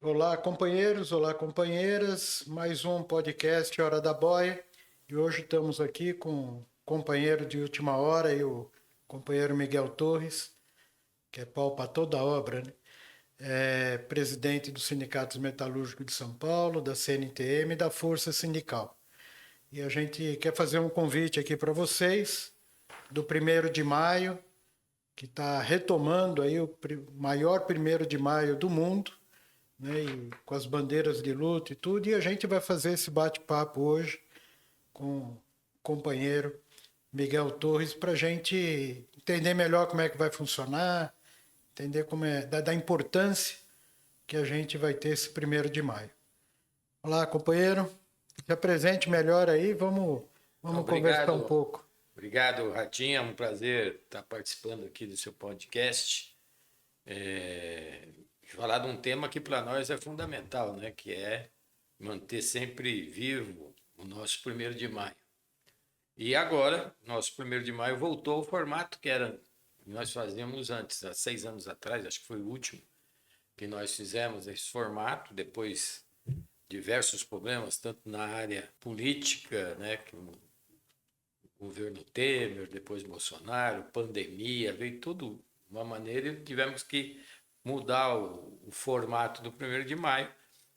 Olá, companheiros, olá, companheiras. Mais um podcast Hora da Boia. E hoje estamos aqui com o companheiro de última hora e o companheiro Miguel Torres, que é pau para toda a obra, né? É presidente dos Sindicatos Metalúrgicos de São Paulo, da CNTM e da Força Sindical. E a gente quer fazer um convite aqui para vocês do 1º de maio, que está retomando aí o maior 1º de maio do mundo, né, e com as bandeiras de luta e tudo, e a gente vai fazer esse bate-papo hoje com o companheiro Miguel Torres para a gente entender melhor como é que vai funcionar, entender como é da importância que a gente vai ter esse 1º de maio. Olá, companheiro, se apresente melhor aí, vamos conversar um Obrigado, pouco. obrigado, Ratinha. É um prazer estar participando aqui do seu podcast. Falar de um tema que para nós é fundamental, né? Que é manter sempre vivo o nosso 1º de maio. E agora, nosso 1º de maio voltou ao formato que nós fazíamos antes, há 6 anos atrás, acho que foi o último que nós fizemos esse formato, depois diversos problemas, tanto na área política, né, que governo Temer, depois Bolsonaro, pandemia, veio tudo de uma maneira e tivemos que mudar o formato do 1º de maio.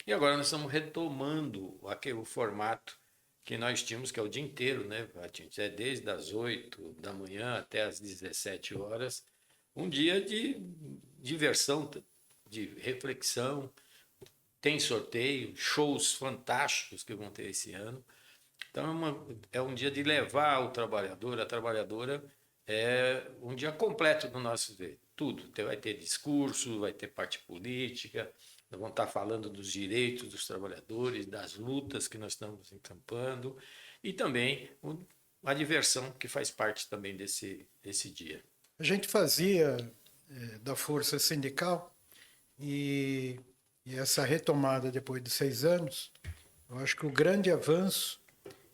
E agora nós estamos retomando o formato que nós tínhamos, que é o dia inteiro, né? A gente é desde as 8 da manhã até as 17 horas, um dia de diversão, de reflexão, tem sorteio, shows fantásticos que vão ter esse ano. Então é um dia de levar o trabalhador, a trabalhadora, é um dia completo do nosso ver. Tudo. Vai ter discurso, vai ter parte política, nós vamos estar falando dos direitos dos trabalhadores, das lutas que nós estamos encampando e também a diversão que faz parte também desse dia. A gente fazia da força sindical e, e essa retomada depois de 6 anos, eu acho que o grande avanço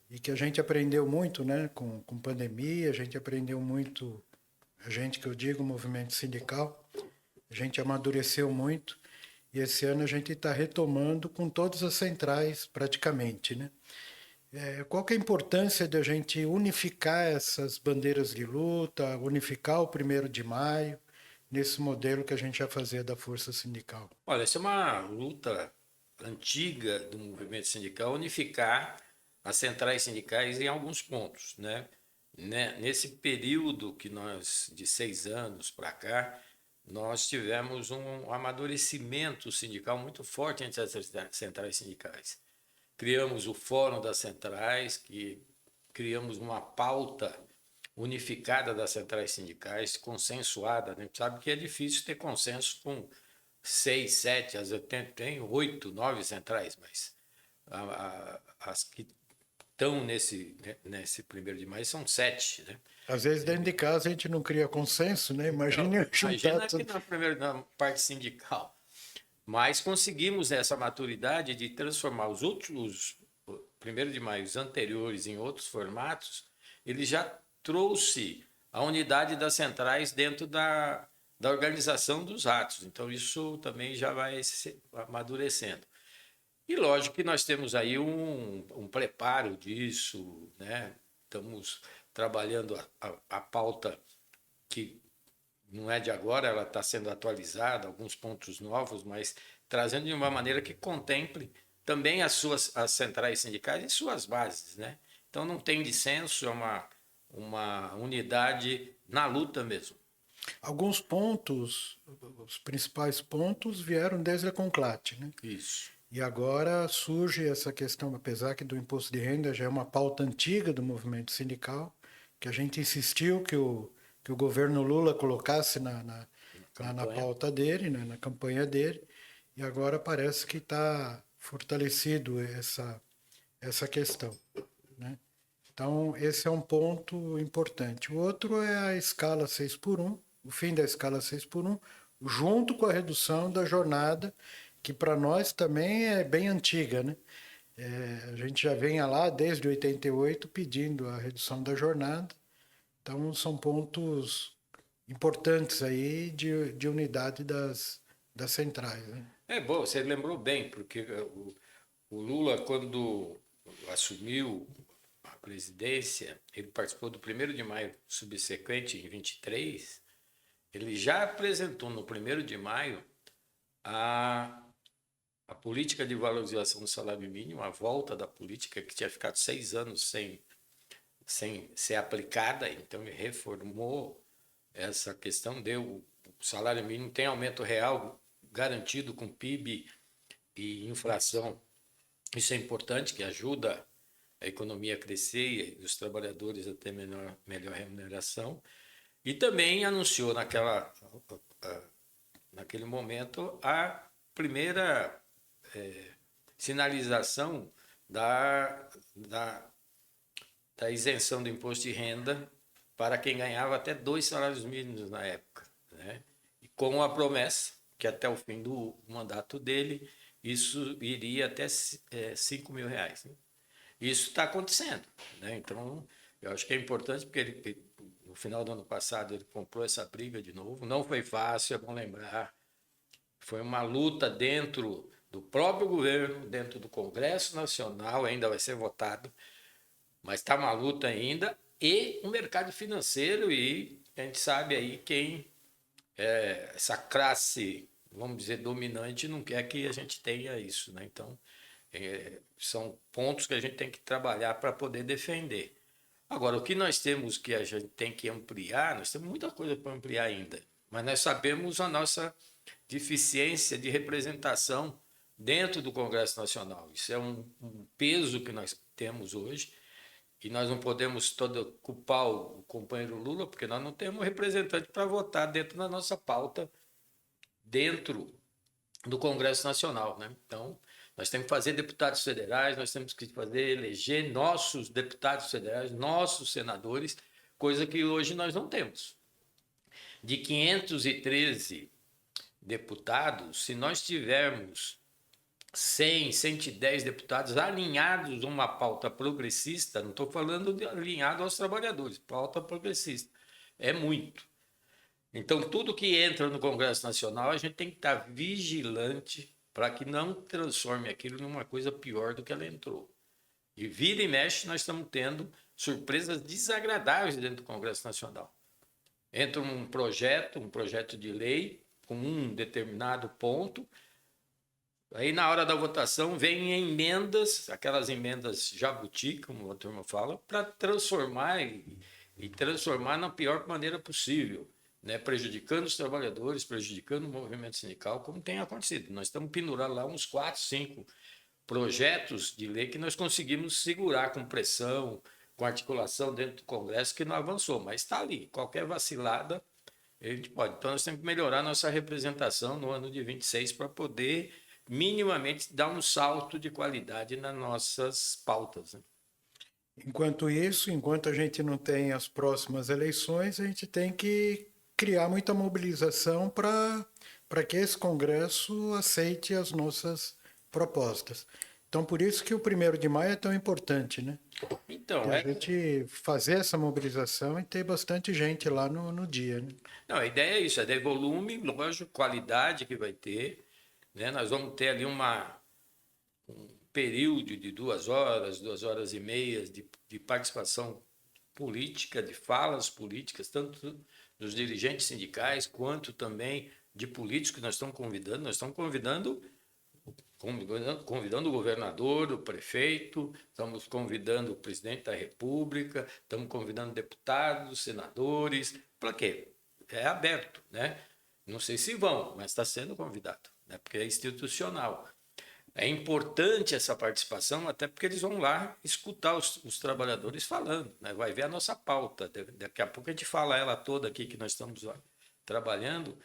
e que a gente aprendeu muito, né, com pandemia, a gente aprendeu muito, a gente que eu digo, o movimento sindical, a gente amadureceu muito e esse ano a gente está retomando com todas as centrais praticamente, né? Qual que é a importância de a gente unificar essas bandeiras de luta, unificar o 1º de maio, nesse modelo que a gente já fazia da força sindical? Olha, essa é uma luta antiga do movimento sindical, unificar as centrais sindicais em alguns pontos, né? Nesse período que nós, de 6 anos para cá, nós tivemos um amadurecimento sindical muito forte entre as centrais sindicais. Criamos o Fórum das Centrais, que criamos uma pauta unificada das centrais sindicais, consensuada. A gente sabe que é difícil ter consenso com 6, 7, às vezes tem 8, 9 centrais, mas as que estão nesse 1º de maio são 7, né? Às vezes dentro de casa a gente não cria consenso, né? Imagine juntar Imagina aqui tudo. na parte sindical. Mas conseguimos essa maturidade de transformar os outros 1º de maio anteriores em outros formatos. Ele já trouxe a unidade das centrais dentro da organização dos atos. Então, isso também já vai se amadurecendo. E lógico que nós temos aí um preparo disso, né? Estamos trabalhando a pauta que não é de agora, ela está sendo atualizada, alguns pontos novos, mas trazendo de uma maneira que contemple também as centrais sindicais e suas bases, né? Então não tem dissenso, é uma unidade na luta mesmo. Alguns pontos, os principais pontos vieram desde a Conclate, né? Isso. E agora surge essa questão, apesar que do imposto de renda já é uma pauta antiga do movimento sindical, que a gente insistiu que o governo Lula colocasse Na na campanha. pauta dele, né, na campanha dele, e agora parece que está fortalecido essa questão, né? Então, esse é um ponto importante. O outro é a escala 6 por um, o fim da escala 6 por um, junto com a redução da jornada, que para nós também é bem antiga, né? A gente já vem lá desde 88 pedindo a redução da jornada. Então, são pontos importantes aí de unidade das centrais, né? É bom, você lembrou bem, porque o Lula, quando assumiu a presidência, ele participou do 1º de maio subsequente, em 23, ele já apresentou no 1º de maio a, a política de valorização do salário mínimo, a volta da política que tinha ficado 6 anos sem ser aplicada, então ele reformou essa questão, deu o salário mínimo, tem aumento real garantido com PIB e inflação. Isso é importante, que ajuda a economia a crescer e os trabalhadores a ter melhor remuneração. E também anunciou naquele momento a primeira sinalização da isenção do imposto de renda para quem ganhava até 2 salários mínimos na época, né? E com a promessa que até o fim do mandato dele isso iria até R$ 5.000, né? Isso está acontecendo, né? Então, eu acho que é importante porque no final do ano passado ele comprou essa briga de novo. Não foi fácil, é bom lembrar. Foi uma luta dentro do próprio governo, dentro do Congresso Nacional, ainda vai ser votado, mas está uma luta ainda, e o mercado financeiro, e a gente sabe aí essa classe, vamos dizer, dominante, não quer que a gente tenha isso, né? Então, são pontos que a gente tem que trabalhar para poder defender. Agora, o que nós temos que a gente tem que ampliar, nós temos muita coisa para ampliar ainda, mas nós sabemos a nossa deficiência de representação dentro do Congresso Nacional. Isso é um peso que nós temos hoje, e nós não podemos todo culpar o companheiro Lula, porque nós não temos representante para votar dentro da nossa pauta, dentro do Congresso Nacional, né? Então, nós temos que fazer deputados federais, nós temos que eleger nossos deputados federais, nossos senadores, coisa que hoje nós não temos. De 513 deputados, se nós tivermos 100, 110 deputados alinhados a uma pauta progressista, não estou falando de alinhado aos trabalhadores, pauta progressista, é muito. Então, tudo que entra no Congresso Nacional, a gente tem que estar vigilante para que não transforme aquilo numa coisa pior do que ela entrou. E vira e mexe, nós estamos tendo surpresas desagradáveis dentro do Congresso Nacional. Entra um projeto de lei com um determinado ponto, aí na hora da votação vem emendas, aquelas emendas jabuti, como a turma fala, para transformar e transformar na pior maneira possível, né? Prejudicando os trabalhadores, prejudicando o movimento sindical, como tem acontecido. Nós estamos pendurando lá uns 4, 5 projetos de lei que nós conseguimos segurar com pressão, com articulação dentro do Congresso, que não avançou, mas está ali. Qualquer vacilada, a gente pode. Então, nós temos que melhorar nossa representação no ano de 26 para poder minimamente dar um salto de qualidade nas nossas pautas, né? Enquanto isso, enquanto a gente não tem as próximas eleições, a gente tem que criar muita mobilização para que esse Congresso aceite as nossas propostas. Então, por isso que o 1º de maio é tão importante, né? Então, A gente fazer essa mobilização e ter bastante gente lá no dia, né? não, a ideia é isso, é de volume, lógico, qualidade que vai ter, né? Nós vamos ter ali um período de 2 horas, 2 horas e meia de participação política, de falas políticas, tanto dos dirigentes sindicais quanto também de políticos que nós estamos convidando o governador, o prefeito, estamos convidando o presidente da República, estamos convidando deputados, senadores. Para quê? É aberto, né? Não sei se vão, mas está sendo convidado, né? Porque é institucional. É importante essa participação, até porque eles vão lá escutar os trabalhadores falando, né? Vai ver a nossa pauta. Daqui a pouco a gente fala ela toda aqui que nós estamos trabalhando,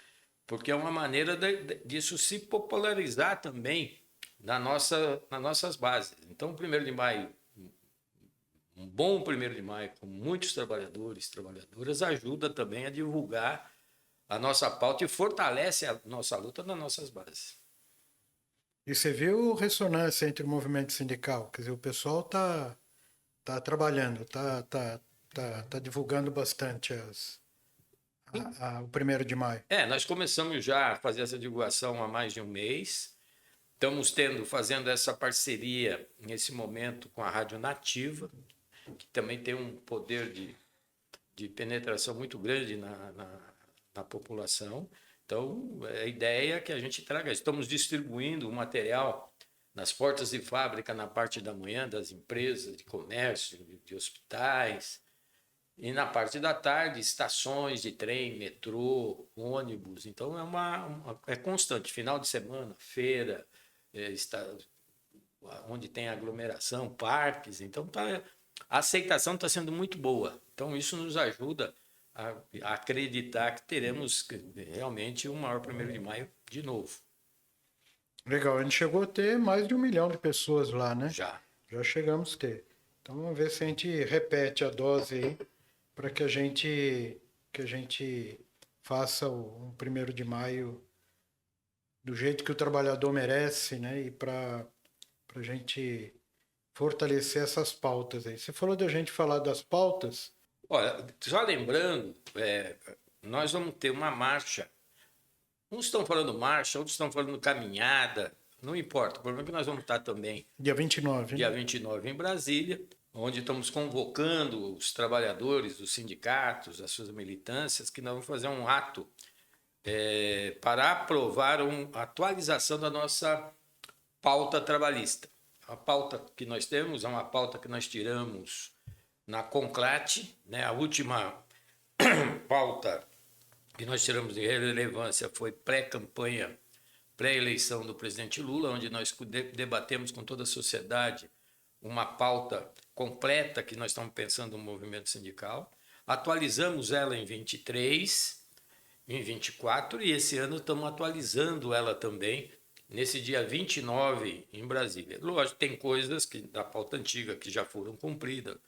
porque é uma maneira disso se popularizar também nas nossas bases. Então, o 1º de maio, um bom 1º de maio, com muitos trabalhadores, trabalhadoras, ajuda também a divulgar a nossa pauta e fortalece a nossa luta nas nossas bases. E você viu ressonância entre o movimento sindical? Quer dizer, o pessoal tá trabalhando, tá divulgando bastante o 1º de maio? Nós começamos já a fazer essa divulgação há mais de um mês. Estamos fazendo essa parceria nesse momento com a Rádio Nativa, que também tem um poder de penetração muito grande na população. Então, a ideia é que a gente traga. Estamos distribuindo o material nas portas de fábrica na parte da manhã das empresas, de comércio, de hospitais. E na parte da tarde, estações de trem, metrô, ônibus. Então, é constante. Final de semana, feira, onde tem aglomeração, parques. Então, a aceitação está sendo muito boa. Então, isso nos ajuda a acreditar que teremos realmente o maior 1º de maio de novo. Legal, a gente chegou a ter mais de 1 milhão de pessoas lá, né? Já. Já chegamos a ter. Então vamos ver se a gente repete a dose aí para que a gente faça o 1º de maio do jeito que o trabalhador merece, né? E para a gente fortalecer essas pautas aí. Você falou da gente falar das pautas. Olha, só lembrando, nós vamos ter uma marcha. Uns estão falando marcha, outros estão falando caminhada, não importa. O problema é que nós vamos estar também Dia 29, dia né? 29 em Brasília, onde estamos convocando os trabalhadores, os sindicatos, as suas militâncias, que nós vamos fazer um ato para aprovar a atualização da nossa pauta trabalhista. A pauta que nós temos é uma pauta que nós tiramos na Conclate, né? A última pauta que nós tiramos de relevância foi pré-campanha, pré-eleição do presidente Lula, onde nós debatemos com toda a sociedade uma pauta completa que nós estamos pensando no movimento sindical. Atualizamos ela em 23, em 24 e esse ano estamos atualizando ela também nesse dia 29 em Brasília. Lógico, tem coisas da pauta antiga que já foram cumpridas.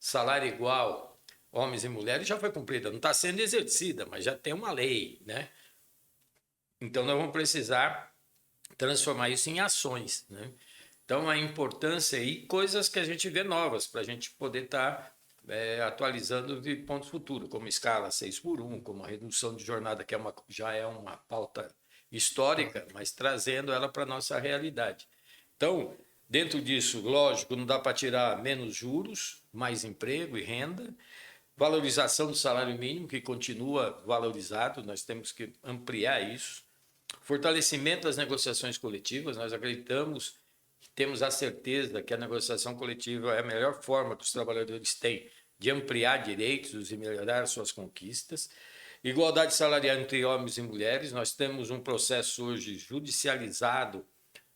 Salário igual, homens e mulheres, já foi cumprida. Não está sendo exercida, mas já tem uma lei, né? Então, nós vamos precisar transformar isso em ações, né? Então, a importância e coisas que a gente vê novas para a gente poder estar atualizando de pontos futuros, como escala 6x1, como a redução de jornada, que já é uma pauta histórica, mas trazendo ela para a nossa realidade. Então, dentro disso, lógico, não dá para tirar menos juros, mais emprego e renda, valorização do salário mínimo, que continua valorizado, nós temos que ampliar isso, fortalecimento das negociações coletivas, nós acreditamos, temos a certeza que a negociação coletiva é a melhor forma que os trabalhadores têm de ampliar direitos e melhorar suas conquistas. Igualdade salarial entre homens e mulheres, nós temos um processo hoje judicializado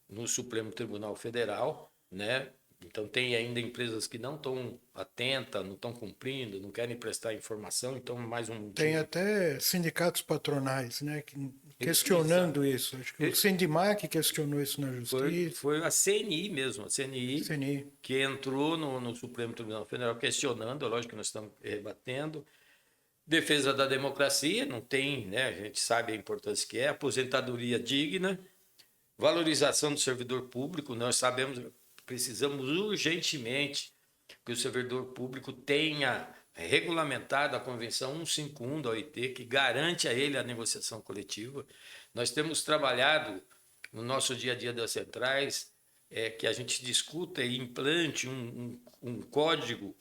no Supremo Tribunal Federal, né? Então, tem ainda empresas que não estão atentas, não estão cumprindo, não querem prestar informação, então, mais um... Tem até sindicatos patronais, né, questionando isso. Acho que o Sindimac questionou isso na Justiça. Foi a CNI mesmo, a CNI. que entrou no Supremo Tribunal Federal questionando, lógico que nós estamos rebatendo. Defesa da democracia, não tem, né, a gente sabe a importância que é, aposentadoria digna, valorização do servidor público, nós sabemos, precisamos urgentemente que o servidor público tenha regulamentado a Convenção 151 da OIT, que garante a ele a negociação coletiva. Nós temos trabalhado no nosso dia a dia das centrais, que a gente discuta e implante um código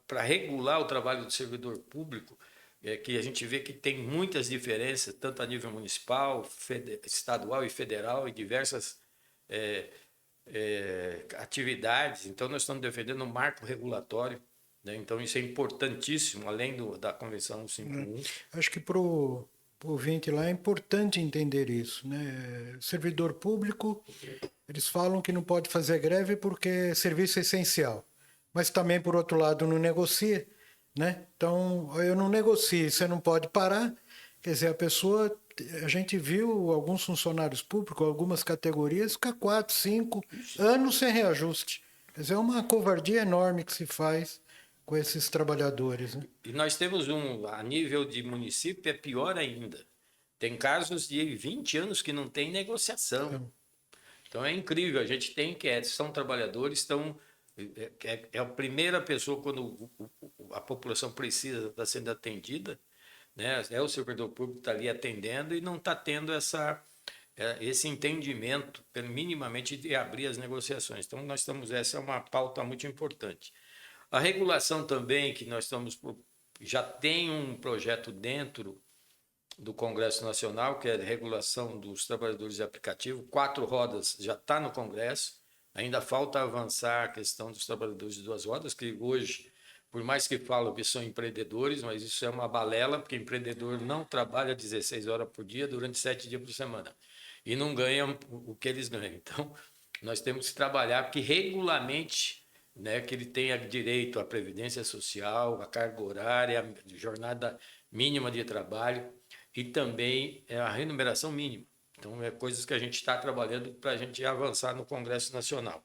para regular o trabalho do servidor público, que a gente vê que tem muitas diferenças, tanto a nível municipal, estadual e federal, e diversas atividades. Então, nós estamos defendendo um marco regulatório, né? Então, isso é importantíssimo, além da Convenção 151. Acho que para o ouvinte lá é importante entender isso, né? Servidor público, eles falam que não pode fazer greve porque é serviço essencial, mas também, por outro lado, não negocia, né? Então, eu não negocio, você não pode parar. Quer dizer, a gente viu alguns funcionários públicos, algumas categorias, ficar 4, 5 anos sem reajuste. Quer dizer, é uma covardia enorme que se faz com esses trabalhadores, né? E nós temos a nível de município, é pior ainda. Tem casos de 20 anos que não tem negociação. Então é incrível, a gente tem são trabalhadores, estão É a primeira pessoa quando a população precisa estar sendo atendida, né? É o servidor público que está ali atendendo e não está tendo esse entendimento, minimamente, de abrir as negociações. Então, essa é uma pauta muito importante. A regulação também, que já tem um projeto dentro do Congresso Nacional, que é a regulação dos trabalhadores de aplicativo, 4 rodas já está no Congresso, ainda falta avançar a questão dos trabalhadores de 2 rodas, que hoje, por mais que falam que são empreendedores, mas isso é uma balela, porque empreendedor não trabalha 16 horas por dia durante 7 dias por semana e não ganham o que eles ganham. Então, nós temos que trabalhar que regulamente, né, que ele tenha direito à previdência social, à carga horária, à jornada mínima de trabalho e também a remuneração mínima. Então, é coisas que a gente está trabalhando para a gente avançar no Congresso Nacional.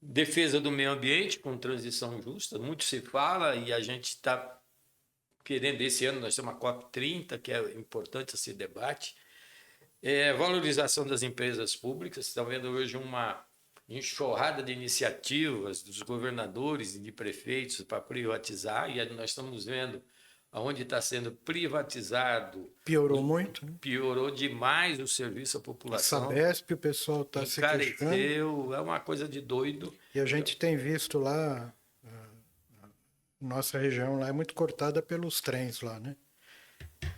Defesa do meio ambiente com transição justa, muito se fala e a gente está querendo, esse ano nós temos a COP30, que é importante esse debate. Valorização das empresas públicas, estão vendo hoje uma enxurrada de iniciativas dos governadores e de prefeitos para privatizar, e nós estamos vendo aonde está sendo privatizado. Piorou muito, né? Piorou demais o serviço à população. Sabesp, o pessoal está se queixando. Encareceu, é uma coisa de doido. E a gente tem visto lá, nossa região lá é muito cortada pelos trens lá, né?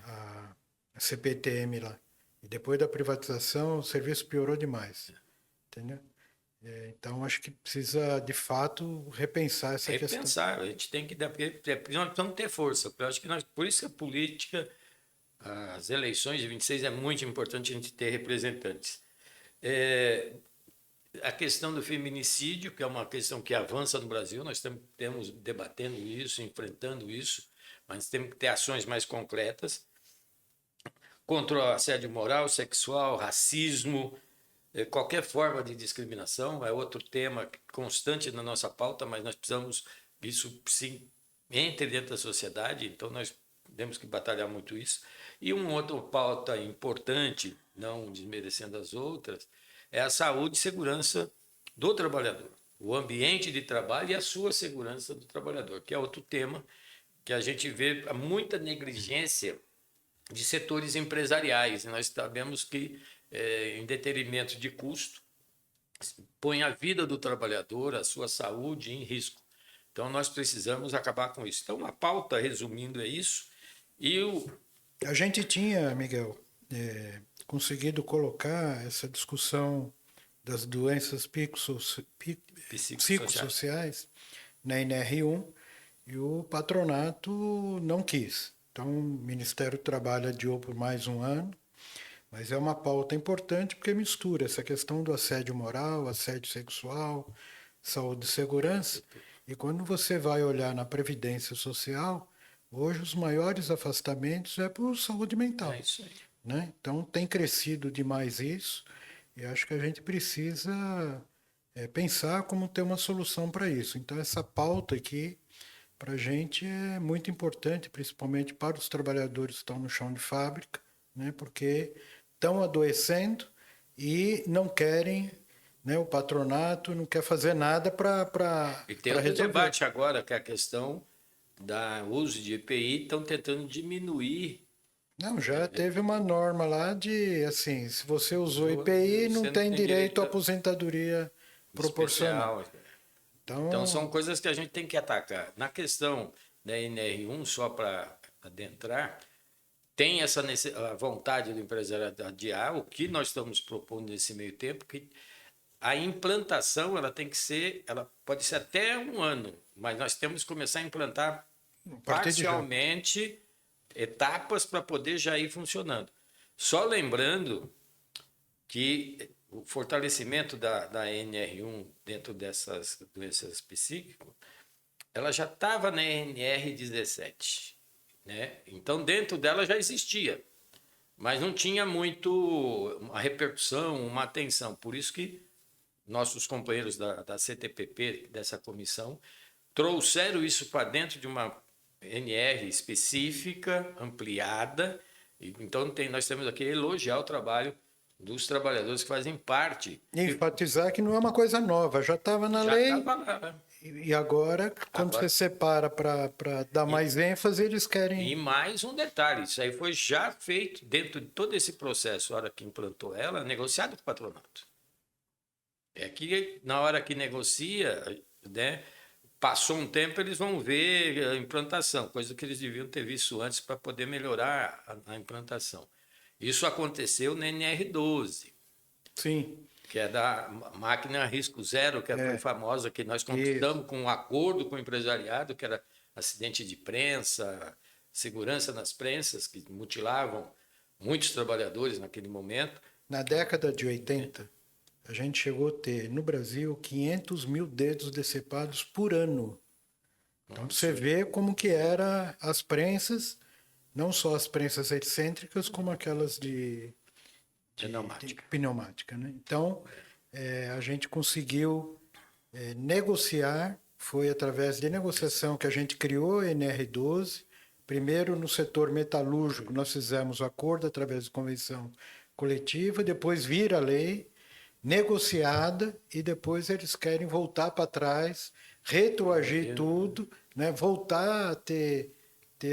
A CPTM lá. E depois da privatização, o serviço piorou demais. Entendeu? Então, acho que precisa, de fato, repensar essa questão. Repensar, a gente tem que dar, porque nós precisamos ter força. Eu acho que por isso que a política, as eleições de 26 é muito importante a gente ter representantes. A questão do feminicídio, que é uma questão que avança no Brasil, nós temos debatendo isso, enfrentando isso, mas temos que ter ações mais concretas contra o assédio moral, sexual, racismo, qualquer forma de discriminação. É outro tema constante na nossa pauta, mas nós precisamos, isso sim, entre dentro da sociedade, então nós temos que batalhar muito isso. E uma outra pauta importante, não desmerecendo as outras, é a saúde e segurança do trabalhador, o ambiente de trabalho e a sua segurança do trabalhador, que é outro tema que a gente vê muita negligência de setores empresariais. Nós sabemos que, em detrimento de custo, põe a vida do trabalhador, a sua saúde em risco. Então, nós precisamos acabar com isso. Então, a pauta, resumindo, é isso. A gente tinha, Miguel, conseguido colocar essa discussão das doenças psicossociais na NR1 e o patronato não quis. Então, o Ministério do Trabalho adiou por mais um ano, mas é uma pauta importante porque mistura essa questão do assédio moral, assédio sexual, saúde e segurança. E quando você vai olhar na Previdência Social, hoje os maiores afastamentos é por saúde mental. É isso aí. Né? Então, tem crescido demais isso e acho que a gente precisa pensar como ter uma solução para isso. Então, essa pauta aqui, para a gente, é muito importante, principalmente para os trabalhadores que estão no chão de fábrica, né? Porque estão adoecendo e não querem, né? O patronato não quer fazer nada para E tem outro debate agora, que é a questão do uso de EPI, estão tentando diminuir. Não, já teve uma norma lá de, assim, se você usou IPI, não tem direito à aposentadoria proporcional. Então, são coisas que a gente tem que atacar. Na questão da NR1, só para adentrar, tem a vontade do empresário de adiar, o que nós estamos propondo nesse meio tempo, que a implantação ela pode ser até um ano, mas nós temos que começar a implantar parcialmente etapas para poder já ir funcionando. Só lembrando que o fortalecimento da NR1 dentro dessas doenças psíquicas, ela já estava na NR17, né? Então, dentro dela já existia, mas não tinha muito uma repercussão, uma atenção. Por isso que nossos companheiros da CTPP, dessa comissão, trouxeram isso para dentro de uma NR específica, ampliada. Então, nós temos aqui elogiar o trabalho dos trabalhadores que fazem parte. E enfatizar que não é uma coisa nova, já estava na Já lei. estava lá. E agora, quando Agora, você separa para dar mais ênfase, eles e querem. mais um detalhe, isso aí foi já feito dentro de todo esse processo, a hora que implantou ela, negociado com o patronato. É que na hora que negocia, né, passou um tempo, eles vão ver a implantação, coisa que eles deviam ter visto antes para poder melhorar a implantação. Isso aconteceu na NR12, Sim, que é da máquina risco zero, que foi famosa, que nós conquistamos com um acordo com o empresariado, que era acidente de prensa, segurança nas prensas, que mutilavam muitos trabalhadores naquele momento. na década de 80, a gente chegou a ter no Brasil 500 mil dedos decepados por ano. Então você vê como que era as prensas, não só as prensas excêntricas, como aquelas de pneumática, né? Então a gente conseguiu negociar, foi através de negociação que a gente criou a NR12. Primeiro, no setor metalúrgico, nós fizemos o acordo através de convenção coletiva, depois vira a lei, negociada, e depois eles querem voltar para trás, retroagir tudo, né? Voltar a ter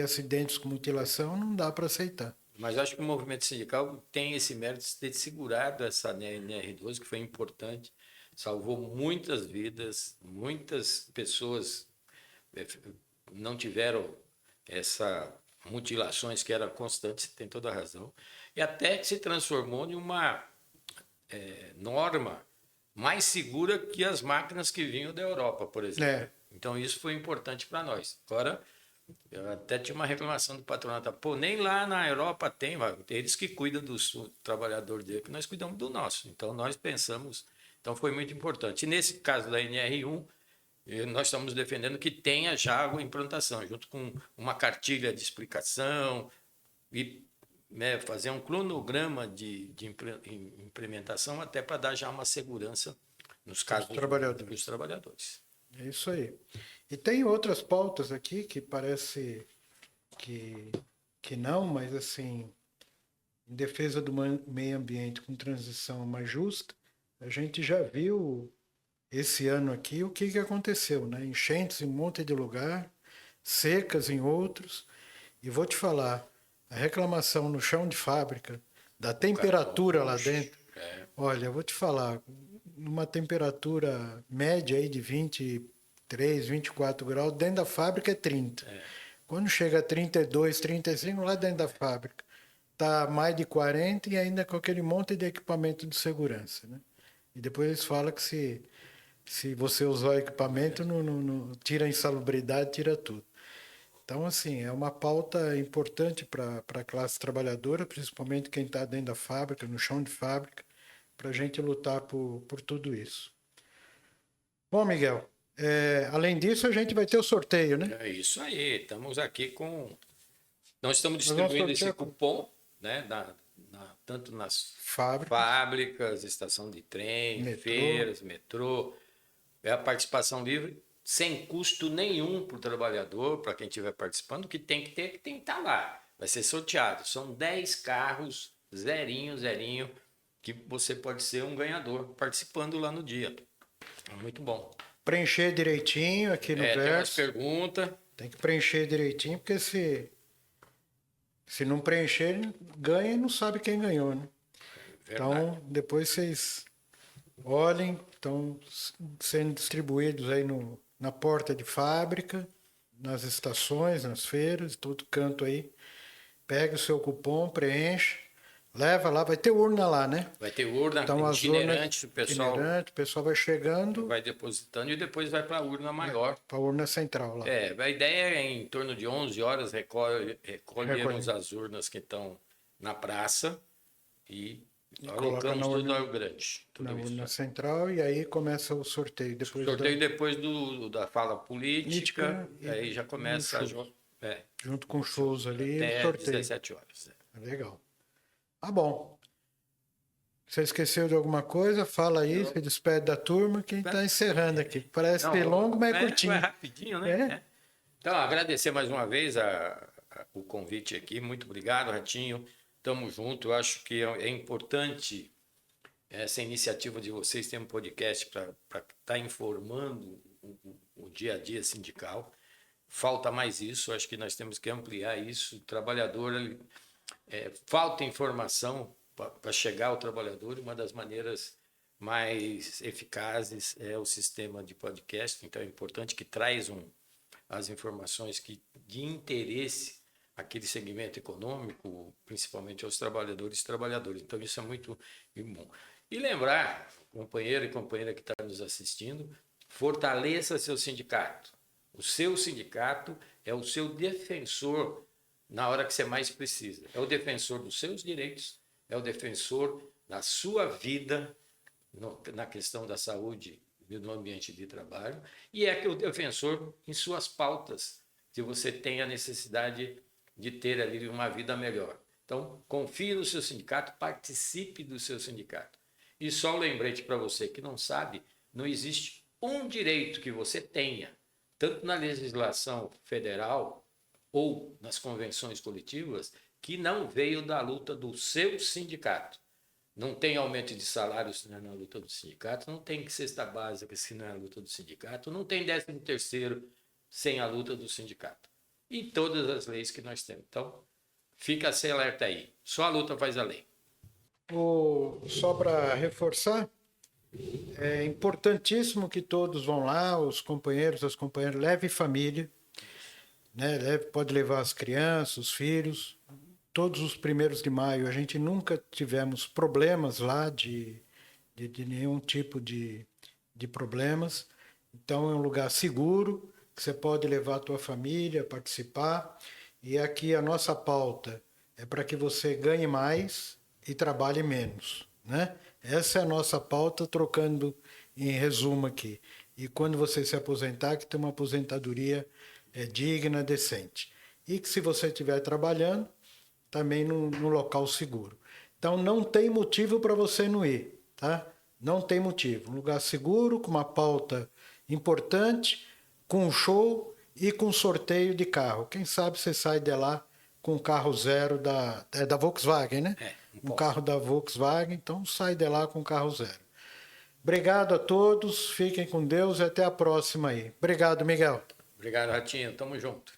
acidentes com mutilação, não dá para aceitar. Mas acho que o movimento sindical tem esse mérito de ter segurado essa NR12, que foi importante, salvou muitas vidas, muitas pessoas não tiveram essa mutilações que eram constantes, tem toda a razão, e até que se transformou em uma norma mais segura que as máquinas que vinham da Europa, por exemplo. Então isso foi importante para nós. Agora, eu até tinha uma reclamação do patronato, pô, nem lá na Europa tem, eles que cuidam do trabalhador dele, que nós cuidamos do nosso. Então nós pensamos, então foi muito importante. E nesse caso da NR1, nós estamos defendendo que tenha já a implantação, junto com uma cartilha de explicação e fazer um cronograma de implementação até para dar já uma segurança nos casos dos trabalhadores. É isso aí. E tem outras pautas aqui que parece que não, mas assim, em defesa do meio ambiente com transição mais justa, a gente já viu esse ano aqui o que aconteceu, né? Enchentes em um monte de lugar, secas em outros. E vou te falar, a reclamação no chão de fábrica, da temperatura lá dentro. Olha, eu vou te falar, numa temperatura média aí de 23, 24 graus, dentro da fábrica é 30. Quando chega a 32, 35, lá dentro da fábrica, está mais de 40 e ainda com aquele monte de equipamento de segurança, né? E depois eles falam que se você usar o equipamento, não tira a insalubridade, tira tudo. Então, assim, é uma pauta importante para a classe trabalhadora, principalmente quem está dentro da fábrica, no chão de fábrica, para a gente lutar por tudo isso. Bom, Miguel, além disso, a gente vai ter o sorteio, né? É isso aí, estamos aqui com... Nós estamos distribuindo esse cupom, né, tanto nas fábricas, estação de trem, feiras, metrô. É a participação livre, sem custo nenhum para o trabalhador, para quem estiver participando, que tem que estar lá. Vai ser sorteado. São 10 carros, zerinho, que você pode ser um ganhador participando lá no dia. É muito bom. Preencher direitinho aqui no verso. Tem umas perguntas. Tem que preencher direitinho, porque se não preencher, ganha e não sabe quem ganhou, né? Então, depois vocês olhem, estão sendo distribuídos aí na porta de fábrica, nas estações, nas feiras, todo canto aí. Pega o seu cupom, preenche, leva lá, vai ter urna lá, né? Vai ter urna então, itinerante, o pessoal vai chegando. Vai depositando e depois vai para a urna maior. Para a urna central lá. A ideia é em torno de 11 horas recolhermos as urnas que estão na praça e colocamos tudo no grande. Na urna central e aí começa o sorteio. Depois depois da fala política, aí já começa junto com shows ali. Até sorteio. 17 horas. Legal. Tá bom. Você esqueceu de alguma coisa? Fala aí, se despede da turma que está encerrando aqui. Parece ser longo, mas é curtinho. É rapidinho, né? Então, agradecer mais uma vez o convite aqui. Muito obrigado, Ratinho. Tamo junto. Eu acho que é importante essa iniciativa de vocês ter um podcast para estar informando o dia a dia sindical. Falta mais isso, acho que nós temos que ampliar isso. O trabalhador, falta informação para chegar ao trabalhador, e uma das maneiras mais eficazes é o sistema de podcast. Então é importante que traz as informações de interesse àquele segmento econômico, principalmente aos trabalhadores e trabalhadoras. Então isso é muito bom. E lembrar, companheiro e companheira que está nos assistindo, fortaleça seu sindicato. O seu sindicato é o seu defensor na hora que você mais precisa. É o defensor dos seus direitos, é o defensor da sua vida na questão da saúde e do ambiente de trabalho, e é o defensor em suas pautas, se você tem a necessidade de ter ali uma vida melhor. Então, confie no seu sindicato, participe do seu sindicato. E só um lembrete para você que não sabe, não existe um direito que você tenha, tanto na legislação federal ou nas convenções coletivas, que não veio da luta do seu sindicato. Não tem aumento de salário se não é na luta do sindicato, não tem cesta básica se não é na luta do sindicato, não tem 13º sem a luta do sindicato. E todas as leis que nós temos. Então, fica esse alerta aí. Só a luta faz a lei. Só para reforçar, é importantíssimo que todos vão lá, os companheiros, as companheiras, leve família, né? Pode levar as crianças, os filhos. Todos os 1º de maio a gente nunca tivemos problemas lá de nenhum tipo de problemas. Então é um lugar seguro, que você pode levar a tua família, participar. E aqui a nossa pauta é para que você ganhe mais e trabalhe menos, né? Essa é a nossa pauta, trocando em resumo aqui. E quando você se aposentar, que tenha uma aposentadoria digna, decente. E que se você estiver trabalhando, também no local seguro. Então não tem motivo para você não ir, tá? Não tem motivo. Um lugar seguro, com uma pauta importante, com um show e com sorteio de carro. Quem sabe você sai de lá com um carro zero da Volkswagen, né? Um carro da Volkswagen, então sai de lá com um carro zero. Obrigado a todos, fiquem com Deus e até a próxima aí. Obrigado, Miguel. Obrigado, Ratinho. Tamo junto.